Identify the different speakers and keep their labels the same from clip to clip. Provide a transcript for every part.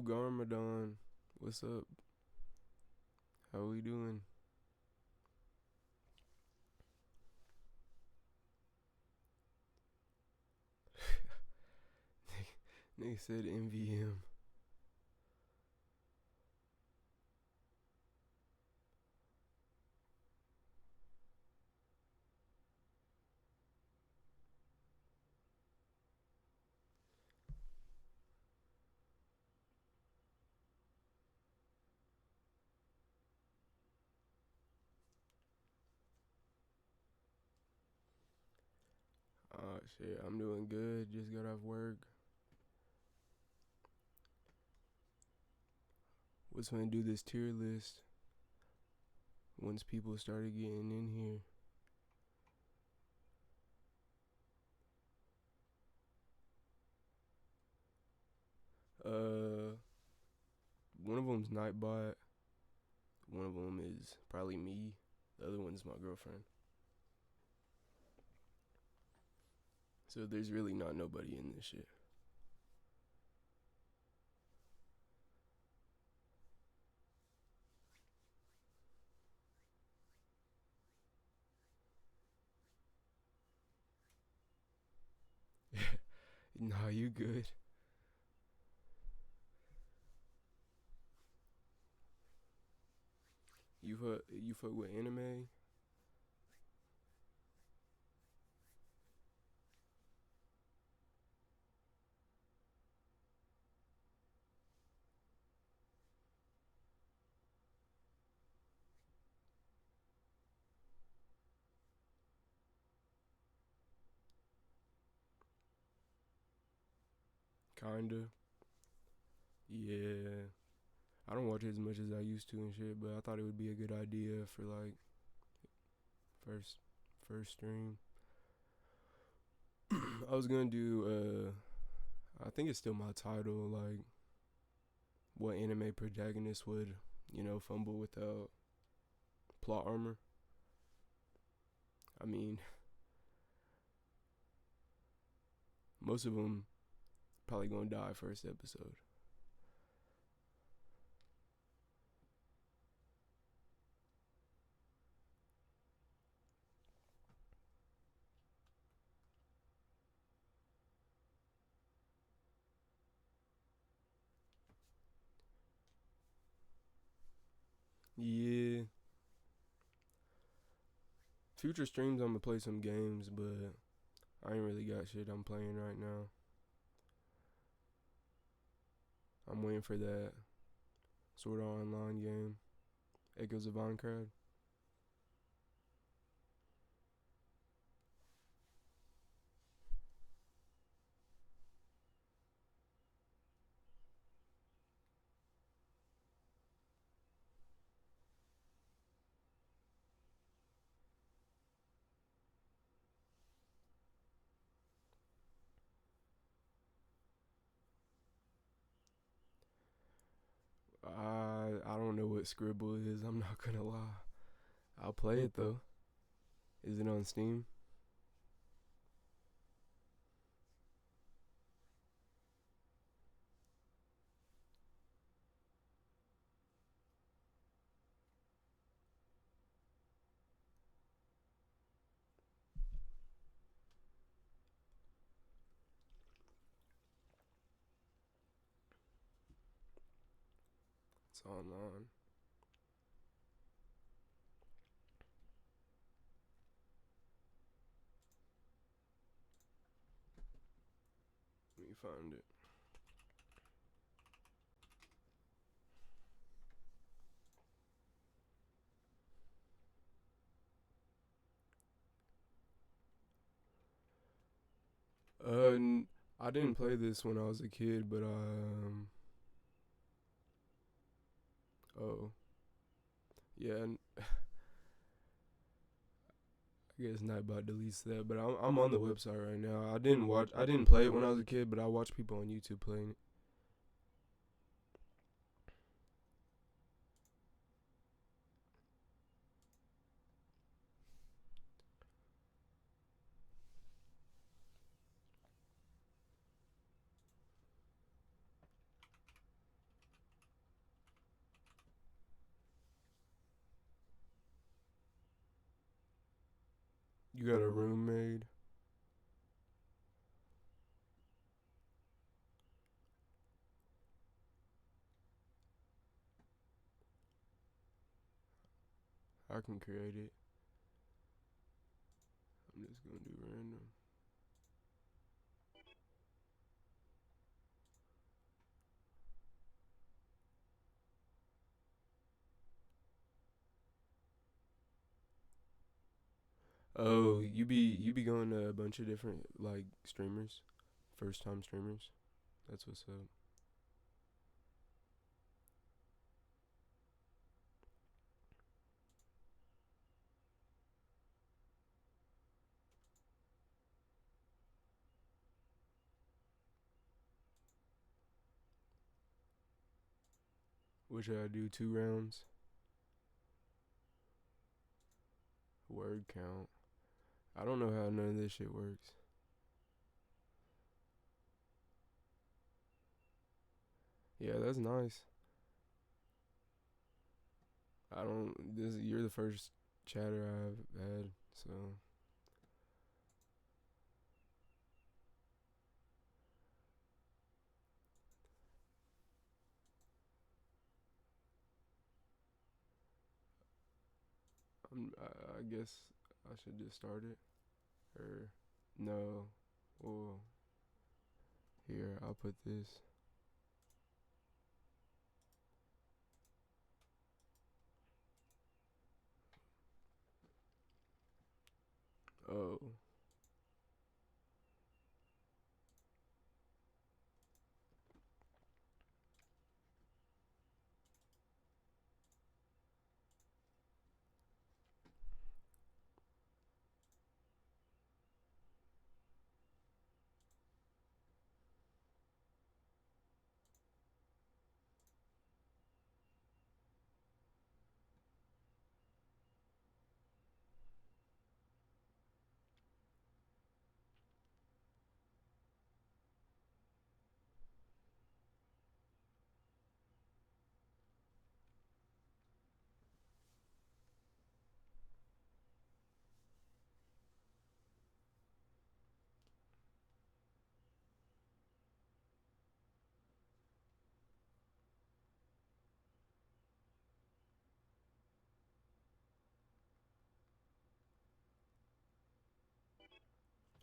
Speaker 1: Garmadon, what's up? How we doing? Nigga said MVM. Oh shit, I'm doing good. Just got off work. Was gonna do this tier list once people started getting in here. Uh, one of them's Nightbot. One of them is probably me. The other one's my girlfriend. So there's really not nobody in this shit. Nah, you good. You fuck with anime? Kinda. Yeah. I don't watch it as much as I used to and shit, but I thought it would be a good idea for like first first stream. I was gonna do I think it's still my title, like what anime protagonist would, fumble without plot armor. I mean, most of them probably gonna die first episode. Yeah. Future streams I'm gonna play some games, but I ain't really got shit I'm playing right now. I'm waiting for that Sword Art Online game, Echoes of Aincrad. I don't know what Scribble is. I'm not gonna lie. I'll play it though. Is it on Steam? It's online. Let me find it. I didn't play this when I was a kid, but oh yeah, I guess Nightbot deletes that, but I'm on the website right now. I didn't play it when I was a kid, but I watch people on YouTube playing it. You got a roommate? I can create it. I'm just gonna do random. Oh, you be going to a bunch of different like streamers, first time streamers. That's what's up. What should I do? 2 rounds? Word count. I don't know how none of this shit works. Yeah, that's nice. I don't. This you're the first chatter I've had, so I guess I should just start it. Or no. Well, here I'll put this. Oh,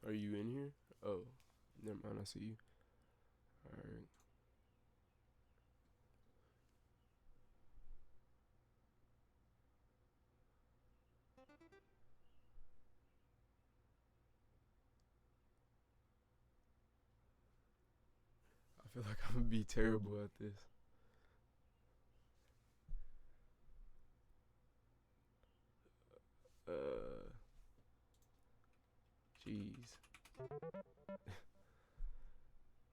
Speaker 1: are you in here? Oh, never mind. I see you. All right. I feel like I'm gonna be terrible at this. Uh, jeez.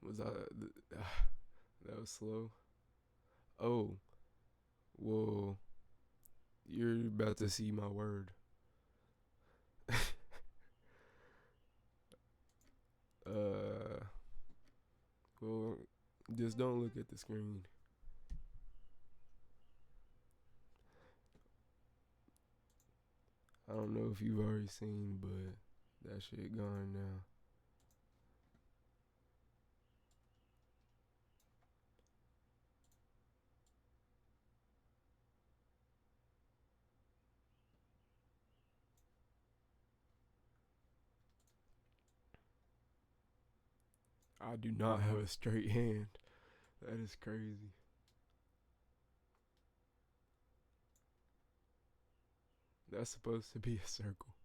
Speaker 1: Was I? That was slow. Oh, whoa. You're about to see my word. Uh, well, just don't look at the screen. I don't know if you've already seen, but that shit gone now. I do not have a straight hand. That is crazy. That's supposed to be a circle.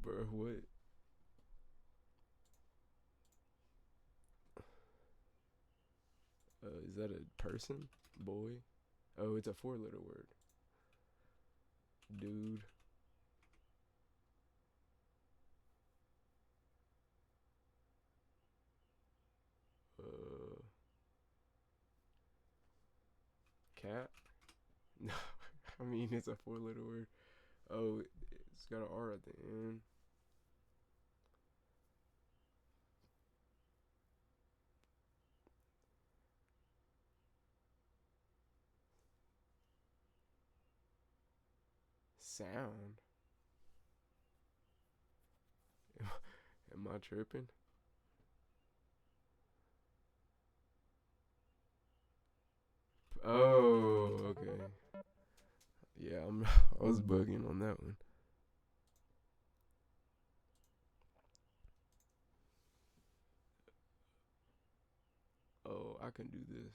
Speaker 1: Bro, what? Is that a person? Boy? Oh, it's a four-letter word. Dude. Uh, cat? No, I mean it's a four-letter word. Oh, it's got an R at the end. Sound. Am I tripping? Oh, okay. Yeah, I was bugging on that one. Oh, I can do this.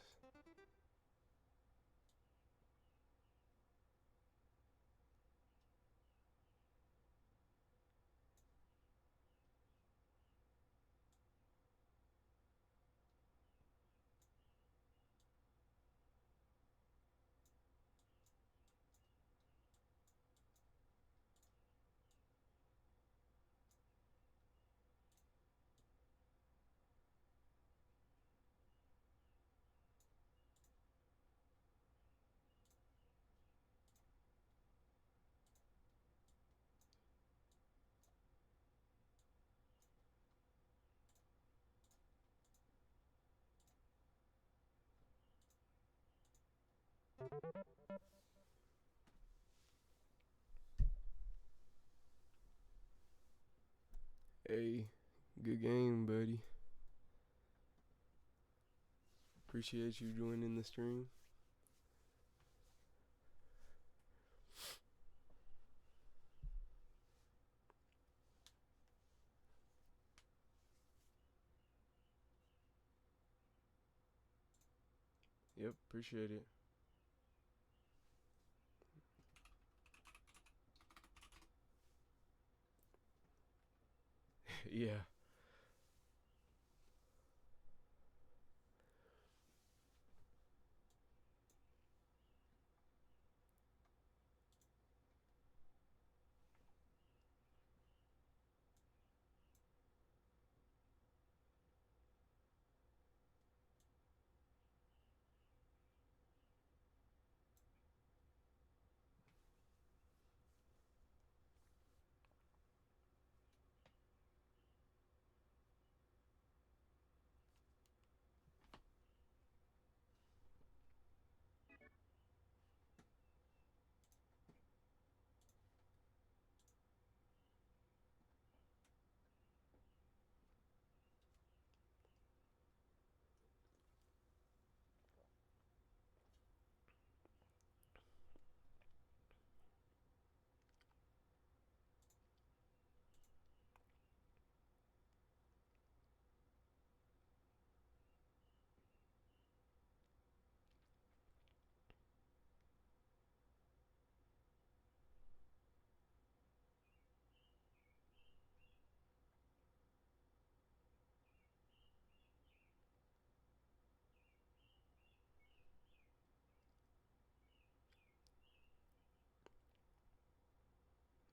Speaker 1: Hey, good game, buddy. Appreciate you joining the stream. Yep, appreciate it. Yeah.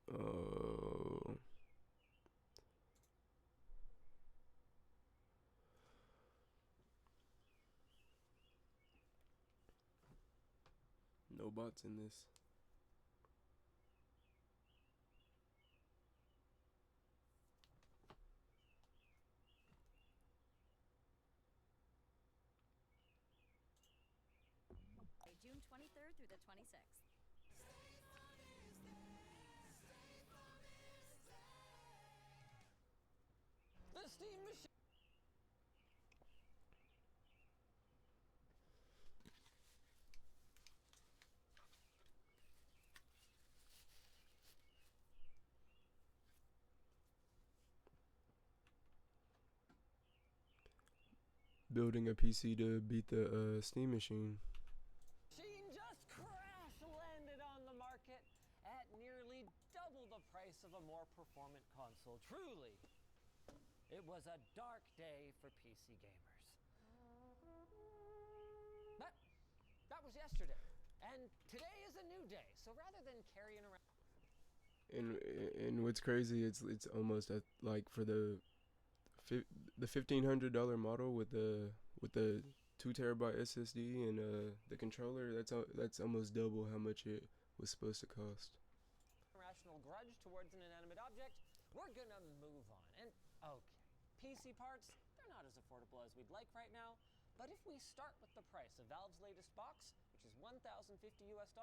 Speaker 1: Oh, no bots in this.
Speaker 2: June 23rd through the 26th.
Speaker 3: The steam machine.
Speaker 1: Building a PC to beat the Steam machine.
Speaker 3: Machine just crash landed on the market at nearly double the price of a more performant console. Truly, it was a dark day for PC gamers. yesterday, and today is a new day. So rather than carrying around
Speaker 1: And what's crazy, it's almost at, like for the $1,500 model with the 2 terabyte SSD and the controller, that's almost double how much it was supposed to cost.
Speaker 3: irrational grudge towards an inanimate object, we're gonna move on. And okay, PC parts, they're not as affordable as we'd like right now, but if we start with the price of Valve's latest box, which is $1,050 US,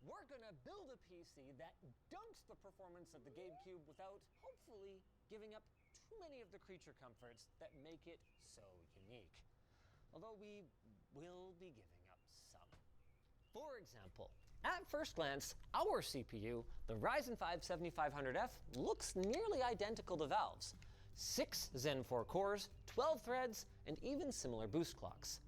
Speaker 3: we're gonna build a PC that dunks the performance of the GameCube without, hopefully, giving up too many of the creature comforts that make it so unique. Although we will be giving up some. For example, at first glance, our CPU, the Ryzen 5 7500F, looks nearly identical to Valve's. 6 Zen 4 cores, 12 threads, and even similar boost clocks.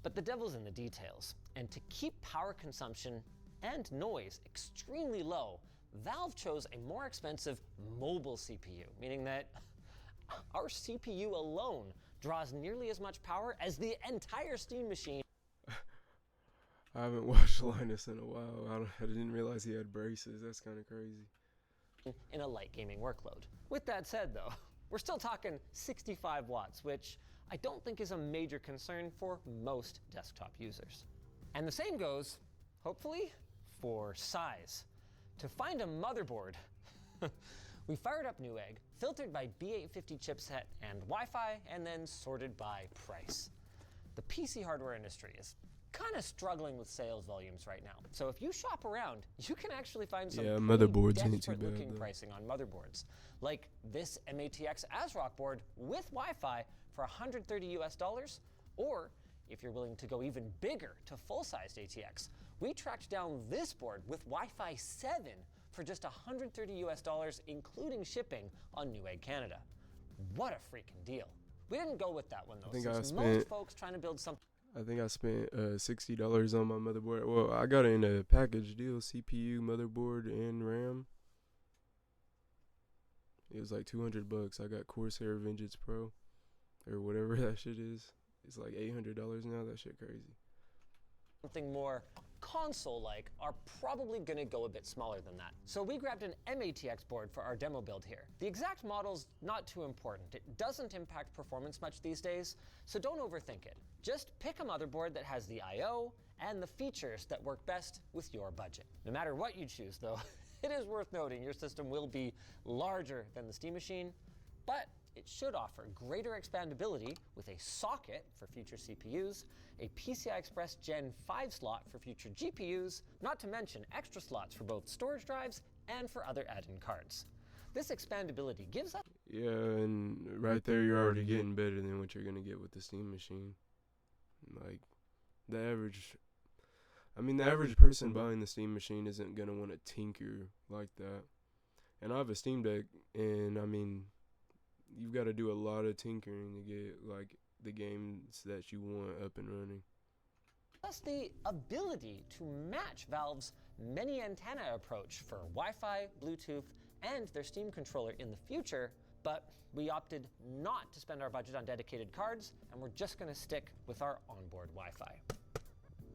Speaker 3: But the devil's in the details, and to keep power consumption and noise extremely low, Valve chose a more expensive mobile CPU, meaning that our CPU alone draws nearly as much power as the entire Steam machine.
Speaker 1: I haven't watched Linus in a while. I didn't realize he had braces. That's kind of crazy.
Speaker 3: In a light gaming workload. With that said though, we're still talking 65 watts, which I don't think is a major concern for most desktop users. And the same goes, hopefully, for size. To find a motherboard, we fired up Newegg, filtered by B850 chipset and Wi-Fi, and then sorted by price. The PC hardware industry is kind of struggling with sales volumes right now. So if you shop around, you can actually find some
Speaker 1: motherboards ain't too
Speaker 3: desperate
Speaker 1: bad,
Speaker 3: looking
Speaker 1: though.
Speaker 3: pricing on motherboards, like this MATX ASRock board with Wi-Fi for $130 US, or if you're willing to go even bigger to full-sized ATX, we tracked down this board with Wi-Fi 7 for just $130 US, including shipping on Newegg Canada. What a freaking deal. We didn't go with that one though, since most folks trying to build something.
Speaker 1: I think I spent $60 on my motherboard. Well, I got it in a package deal: CPU, motherboard, and RAM. It was like $200. I got Corsair Vengeance Pro, or whatever that shit is. It's like $800 now. That shit crazy.
Speaker 3: Something more console-like are probably going to go a bit smaller than that. So we grabbed an MATX board for our demo build here. The exact model's not too important. It doesn't impact performance much these days, so don't overthink it. Just pick a motherboard that has the I/O and the features that work best with your budget. No matter what you choose though, it is worth noting your system will be larger than the Steam machine, but it should offer greater expandability with a socket for future CPUs, a PCI Express Gen 5 slot for future GPUs, not to mention extra slots for both storage drives and for other add-in cards. This expandability gives us...
Speaker 1: Yeah, and right there you're already getting better than what you're going to get with the Steam machine. Like, the average person buying the Steam machine isn't going to want to tinker like that. And I have a Steam Deck, and you've got to do a lot of tinkering to get like the games that you want up and running.
Speaker 3: Plus the ability to match Valve's many antenna approach for Wi-Fi, Bluetooth, and their Steam controller in the future, but we opted not to spend our budget on dedicated cards, and we're just going to stick with our onboard Wi-Fi.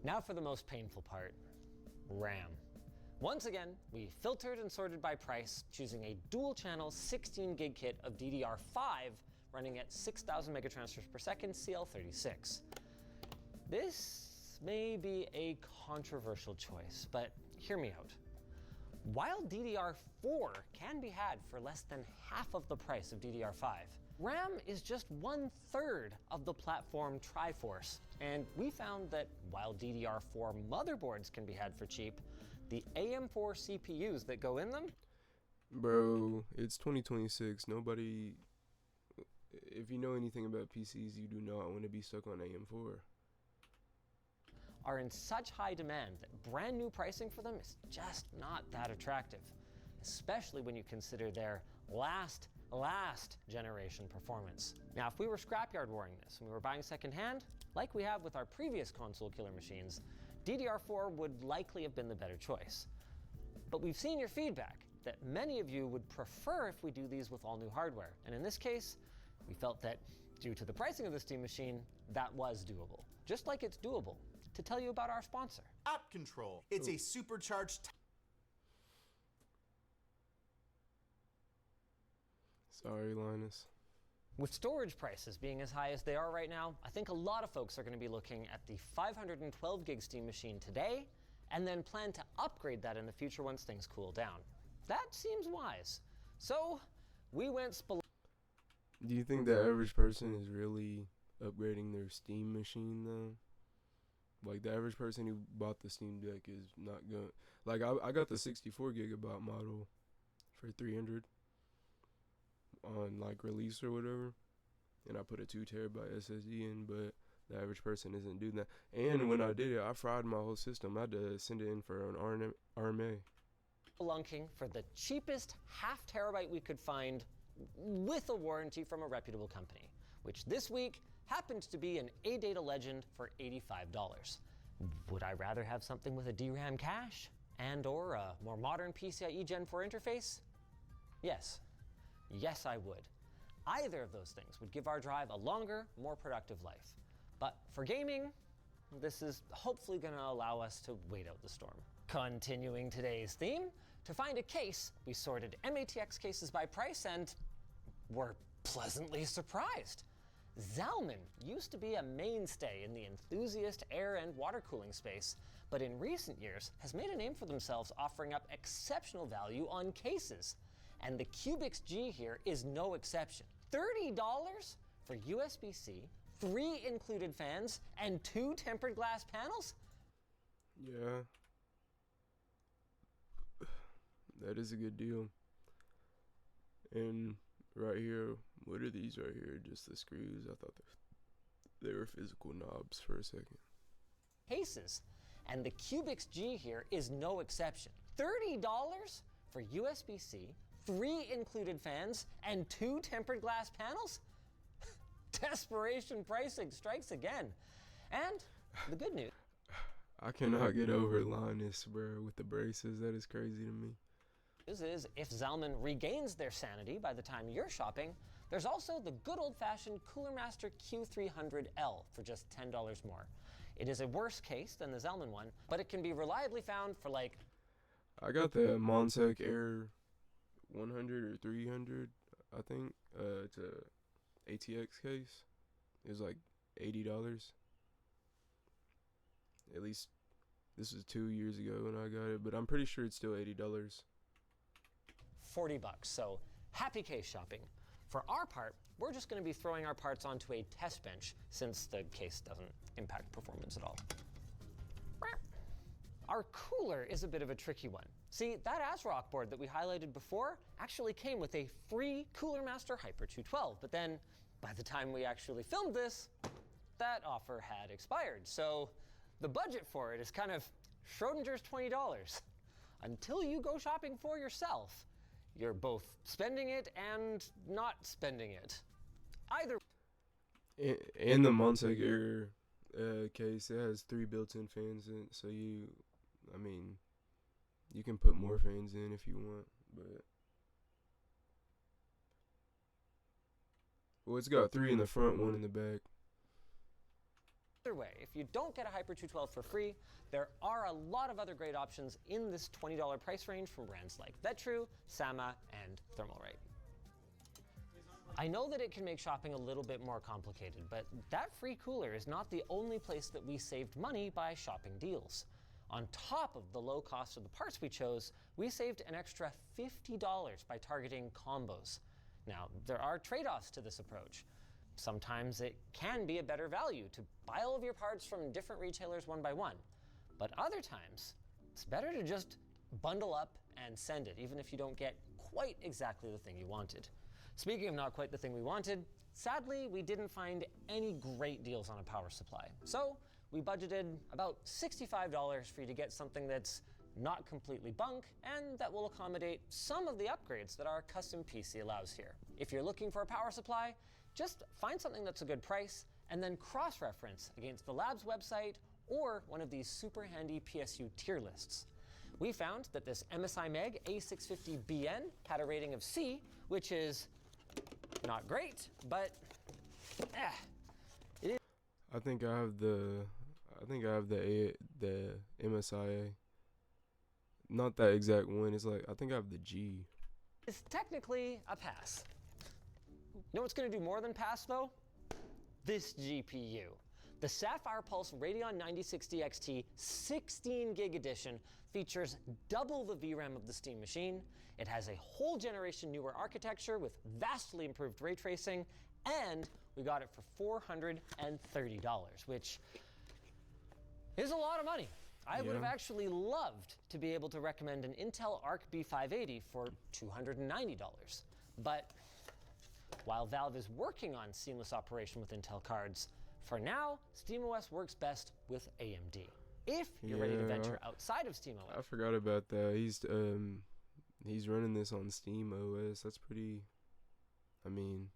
Speaker 3: Now for the most painful part, RAM. Once again, we filtered and sorted by price, choosing a dual-channel 16 gig kit of DDR5 running at 6,000 megatransfers per second CL36. This may be a controversial choice, but hear me out. While DDR4 can be had for less than half of the price of DDR5, RAM is just 1/3 of the platform Triforce, and we found that while DDR4 motherboards can be had for cheap, the AM4 CPUs that go in them?
Speaker 1: Bro, it's 2026. Nobody, if you know anything about PCs, you do not want to be stuck on AM4.
Speaker 3: Are in such high demand that brand new pricing for them is just not that attractive, especially when you consider their last generation performance. Now, if we were scrapyard warring this and we were buying secondhand, like we have with our previous console killer machines, DDR4 would likely have been the better choice. But we've seen your feedback that many of you would prefer if we do these with all new hardware. And in this case, we felt that due to the pricing of the Steam machine, that was doable. Just like it's doable to tell you about our sponsor.
Speaker 4: App Control. It's a supercharged
Speaker 1: Sorry, Linus.
Speaker 3: With storage prices being as high as they are right now, I think a lot of folks are going to be looking at the 512 gig Steam machine today and then plan to upgrade that in the future once things cool down. That seems wise. So we went
Speaker 1: Do you think the average person is really upgrading their Steam machine though? Like the average person who bought the Steam Deck is not going. Like I got the 64 gigabyte model for 300 on like release or whatever, and I put a 2 terabyte SSD in, but the average person isn't doing that. And when I did it, I fried my whole system. I had to send it in for an RMA.
Speaker 3: spelunking for the cheapest half terabyte we could find with a warranty from a reputable company, which this week happened to be an AData Legend for $85. Would I rather have something with a DRAM cache and or a more modern PCIe Gen 4 interface? Yes. Yes, I would. Either of those things would give our drive a longer, more productive life. But for gaming, this is hopefully going to allow us to wait out the storm. Continuing today's theme, to find a case, we sorted MATX cases by price and were pleasantly surprised. Zalman used to be a mainstay in the enthusiast air and water cooling space, but in recent years has made a name for themselves offering up exceptional value on cases. And the Cubix G here is no exception. $30 for USB-C, 3 included fans, and 2 tempered glass panels?
Speaker 1: Yeah. That is a good deal. And right here, what are these right here? Just the screws. I thought they were physical knobs for a second.
Speaker 3: Cases. And the Cubix G here is no exception. $30 for USB-C, 3 included fans, and 2 tempered glass panels? Desperation pricing strikes again. And the good news
Speaker 1: I cannot get over Linus, bro, with the braces. That is crazy to me.
Speaker 3: is if Zalman regains their sanity by the time you're shopping, there's also the good old-fashioned Cooler Master Q300L for just $10 more. It is a worse case than the Zalman one, but it can be reliably found for like...
Speaker 1: I got the Monsec Air 100 or 300, I think. It's a ATX case. It was like $80. At least this was 2 years ago when I got it, but I'm pretty sure it's still $80.
Speaker 3: $40. So happy case shopping. For our part, we're just going to be throwing our parts onto a test bench since the case doesn't impact performance at all. Our cooler is a bit of a tricky one. See, that ASRock board that we highlighted before actually came with a free Cooler Master Hyper 212, but then by the time we actually filmed this, that offer had expired. So the budget for it is kind of Schrodinger's $20. Until you go shopping for yourself, you're both spending it and not spending it. Either
Speaker 1: In the Monsec Air case, it has 3 built-in fans in it, so you can put more fans in if you want, but... Well, it's got 3 in the front, 1 in the back.
Speaker 3: Either way, if you don't get a Hyper 212 for free, there are a lot of other great options in this $20 price range from brands like Vetru, Sama, and Thermalright. I know that it can make shopping a little bit more complicated, but that free cooler is not the only place that we saved money by shopping deals. On top of the low cost of the parts we chose, we saved an extra $50 by targeting combos. Now, there are trade-offs to this approach. Sometimes it can be a better value to buy all of your parts from different retailers one by one. But other times, it's better to just bundle up and send it, even if you don't get quite exactly the thing you wanted. Speaking of not quite the thing we wanted, sadly, we didn't find any great deals on a power supply. So we budgeted about $65 for you to get something that's not completely bunk, and that will accommodate some of the upgrades that our custom PC allows here. If you're looking for a power supply, just find something that's a good price, and then cross-reference against the lab's website or one of these super handy PSU tier lists. We found that this MSI Meg A650BN had a rating of C, which is not great, but
Speaker 1: I think I have the I think I have the MSIA. Not that exact one. It's like I think I have the G.
Speaker 3: It's technically a pass. You know what's going to do more than pass, though? This GPU. The Sapphire Pulse Radeon 9060 XT 16 gig edition features double the VRAM of the Steam Machine. It has a whole generation newer architecture with vastly improved ray tracing, and we got it for $430, which is a lot of money. I would have actually loved to be able to recommend an Intel Arc B580 for $290. But while Valve is working on seamless operation with Intel cards, for now, SteamOS works best with AMD. If you're ready to venture outside of SteamOS.
Speaker 1: I forgot about that. He's running this on Steam OS. That's pretty. I mean,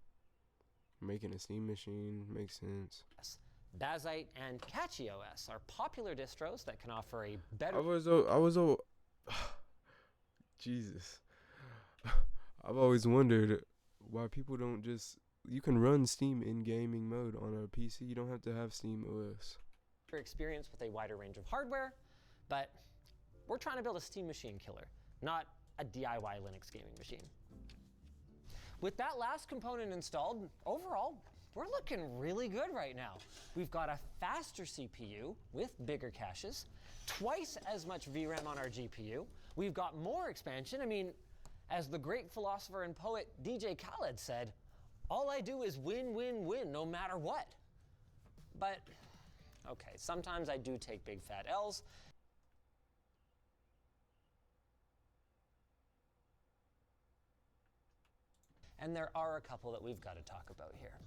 Speaker 1: making a Steam machine makes sense.
Speaker 3: Bazzite and CatchyOS are popular distros that can offer a better.
Speaker 1: Jesus. I've always wondered why people don't just. You can run Steam in gaming mode on a PC. You don't have to have Steam OS.
Speaker 3: Experience with a wider range of hardware, but we're trying to build a Steam machine killer, not a DIY Linux gaming machine. With that last component installed, overall, we're looking really good right now. We've got a faster CPU with bigger caches, twice as much VRAM on our GPU. We've got more expansion. I mean, as the great philosopher and poet DJ Khaled said, all I do is win, win, win, no matter what. But, okay, sometimes I do take big fat L's. And there are a couple that we've got to talk about here.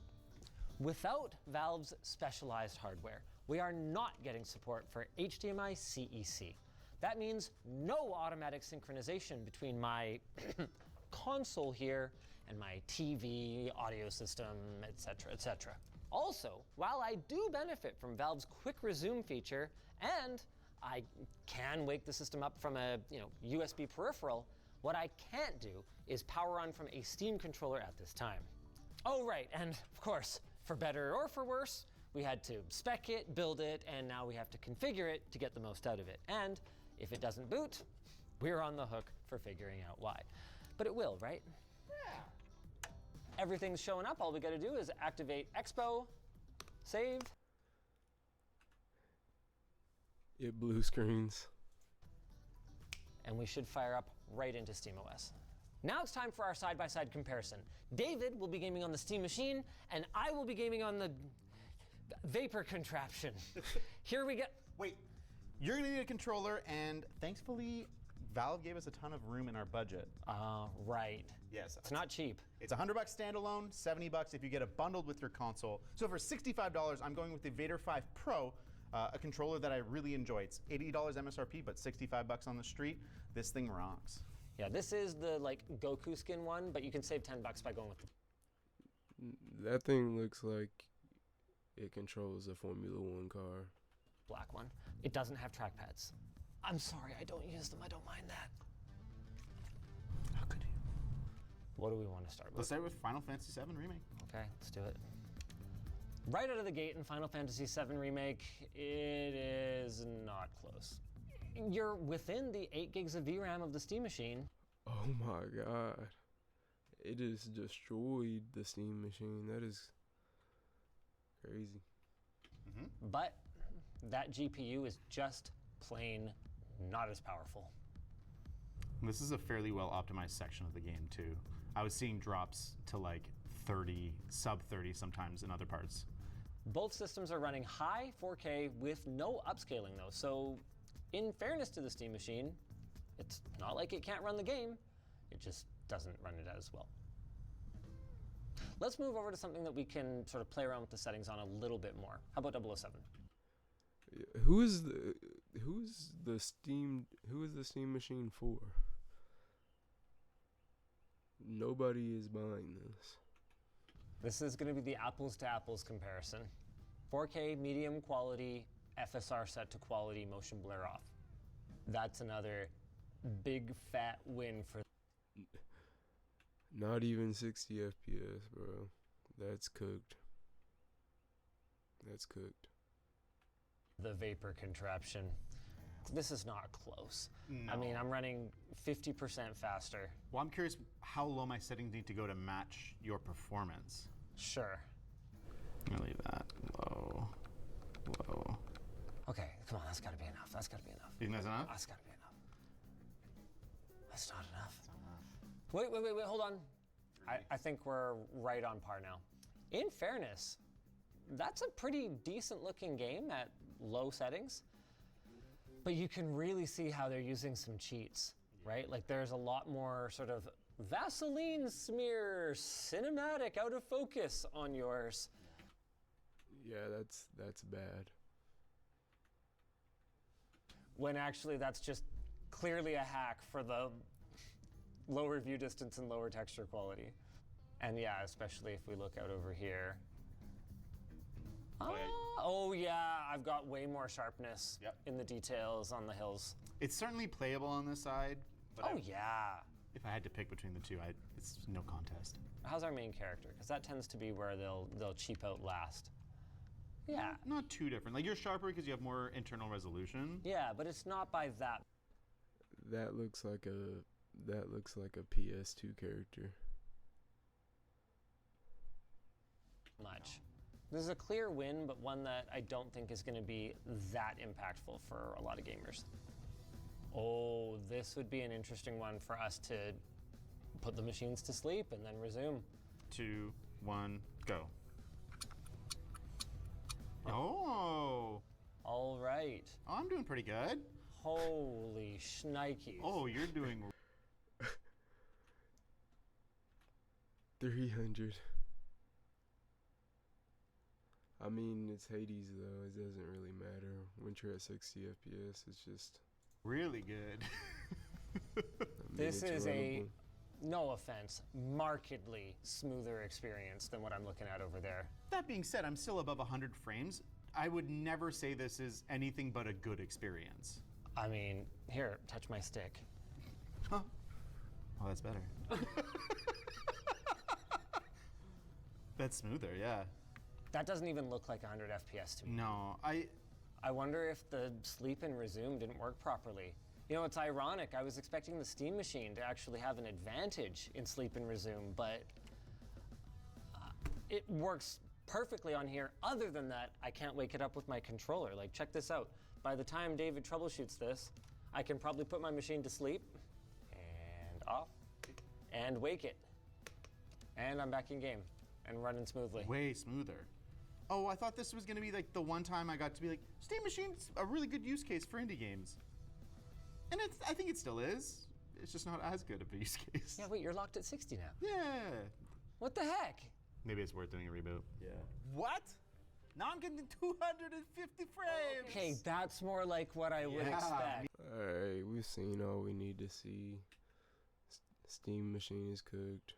Speaker 3: Without Valve's specialized hardware, we are not getting support for HDMI CEC. That means no automatic synchronization between my console here and my TV, audio system, etc., etc. Also, while I do benefit from Valve's quick resume feature, and I can wake the system up from a USB peripheral, what I can't do is power on from a Steam controller at this time. Oh right, and of course, for better or for worse, we had to spec it, build it, and now we have to configure it to get the most out of it. And if it doesn't boot, we're on the hook for figuring out why. But it will, right? Yeah. Everything's showing up. All we gotta do is activate Expo, save.
Speaker 1: It blue screens.
Speaker 3: And we should fire up right into SteamOS. Now it's time for our side-by-side comparison. David will be gaming on the Steam machine, and I will be gaming on the Vapor contraption. Here we go.
Speaker 4: Wait, you're gonna need a controller, and thankfully, Valve gave us a ton of room in our budget.
Speaker 3: Right.
Speaker 4: Yes.
Speaker 3: It's not cheap.
Speaker 4: It's $100 standalone, $70 if you get it bundled with your console. So for $65, I'm going with the Vader 5 Pro, a controller that I really enjoy. It's $80 MSRP, but $65 on the street. This thing rocks.
Speaker 3: Yeah, this is the Goku skin one, but you can save $10 by going with the
Speaker 1: That thing looks like it controls a Formula One car.
Speaker 3: black one. It doesn't have trackpads. I'm sorry, I don't use them. I don't mind that.
Speaker 4: How could you?
Speaker 3: What do we want to start with?
Speaker 4: Let's start with Final Fantasy VII Remake.
Speaker 3: Okay, let's do it. Right out of the gate in Final Fantasy VII Remake, it is not close. You're within the 8 gigs of VRAM of the Steam machine.
Speaker 1: Oh my god. It just destroyed the Steam machine. That is crazy.
Speaker 4: Mm-hmm.
Speaker 3: But that GPU is just plain not as powerful.
Speaker 4: This is a fairly well optimized section of the game too. I was seeing drops to like 30, sub 30 sometimes in other parts.
Speaker 3: Both systems are running high 4K with no upscaling though, so in fairness to the Steam machine, it's not like it can't run the game, it just doesn't run it as well. Let's move over to something that we can sort of play around with the settings on a little bit more. How about 007?
Speaker 1: Who is the Steam machine for? Nobody is buying this.
Speaker 3: This is going to be the apples to apples comparison. 4K medium quality, FSR set to quality, motion blur off. That's another big fat win for.
Speaker 1: Not even 60 FPS, bro. That's cooked. That's cooked.
Speaker 3: The vapor contraption. This is not close.
Speaker 4: No.
Speaker 3: I mean, I'm running 50% faster.
Speaker 4: Well, I'm curious how low my settings need to go to match your performance.
Speaker 3: Sure.
Speaker 4: I'll leave that low, low.
Speaker 3: Okay, come on, that's gotta be enough. That's gotta be enough.
Speaker 4: You think that's enough?
Speaker 3: That's gotta be enough. That's not enough. Wait, hold on. I think we're right on par now. In fairness, that's a pretty decent looking game at low settings. But you can really see how they're using some cheats, right? Like there's a lot more sort of Vaseline smear, cinematic, out of focus on yours.
Speaker 1: Yeah, that's bad.
Speaker 3: When actually that's just clearly a hack for the lower view distance and lower texture quality. And yeah, especially if we look out over here. Oh yeah, I've got way more sharpness in the details on the hills.
Speaker 4: It's certainly playable on this side, but
Speaker 3: Oh yeah.
Speaker 4: if I had to pick between the two, it's no contest.
Speaker 3: How's our main character? Because that tends to be where they'll cheap out last. Yeah.
Speaker 4: Not too different. Like you're sharper because you have more internal resolution.
Speaker 3: Yeah, but it's not by that
Speaker 1: That looks like a PS2 character.
Speaker 3: much. This is a clear win, but one that I don't think is going to be that impactful for a lot of gamers. Oh, this would be an interesting one for us to put the machines to sleep and then resume.
Speaker 4: 2, 1, go. Oh.
Speaker 3: All right.
Speaker 4: Oh, I'm doing pretty good.
Speaker 3: Holy shnikes.
Speaker 4: Oh, you're doing
Speaker 1: 300. I mean, it's Hades though. It doesn't really matter. Once you're at 60 FPS, it's just.
Speaker 4: really good.
Speaker 1: I mean,
Speaker 3: This
Speaker 1: it's
Speaker 3: is
Speaker 1: runnable.
Speaker 3: no offense, markedly smoother experience than what I'm looking at over there.
Speaker 4: That being said, I'm still above 100 frames. I would never say this is anything but a good experience.
Speaker 3: I mean, here, touch my stick.
Speaker 4: Huh. Oh, that's better. That's smoother, yeah.
Speaker 3: That doesn't even look like 100 FPS to me.
Speaker 4: No,
Speaker 3: I wonder if the sleep and resume didn't work properly. You know, it's ironic. I was expecting the Steam machine to actually have an advantage in sleep and resume, but it works perfectly on here. Other than that, I can't wake it up with my controller. Like, check this out. By the time David troubleshoots this, I can probably put my machine to sleep and off and wake it. And I'm back in game and running smoothly.
Speaker 4: way smoother. Oh, I thought this was gonna be like the one time I got to be like, Steam Machine's a really good use case for indie games. And I think it still is. It's just not as good of a use case.
Speaker 3: Yeah, wait, you're locked at 60 now.
Speaker 4: Yeah.
Speaker 3: What the heck?
Speaker 4: Maybe it's worth doing a reboot.
Speaker 1: Yeah.
Speaker 4: What? Now I'm getting 250 frames.
Speaker 3: Okay, that's more like what I would
Speaker 4: Yeah.
Speaker 3: expect.
Speaker 1: Alright, we've seen all we need to see. Steam machine is cooked.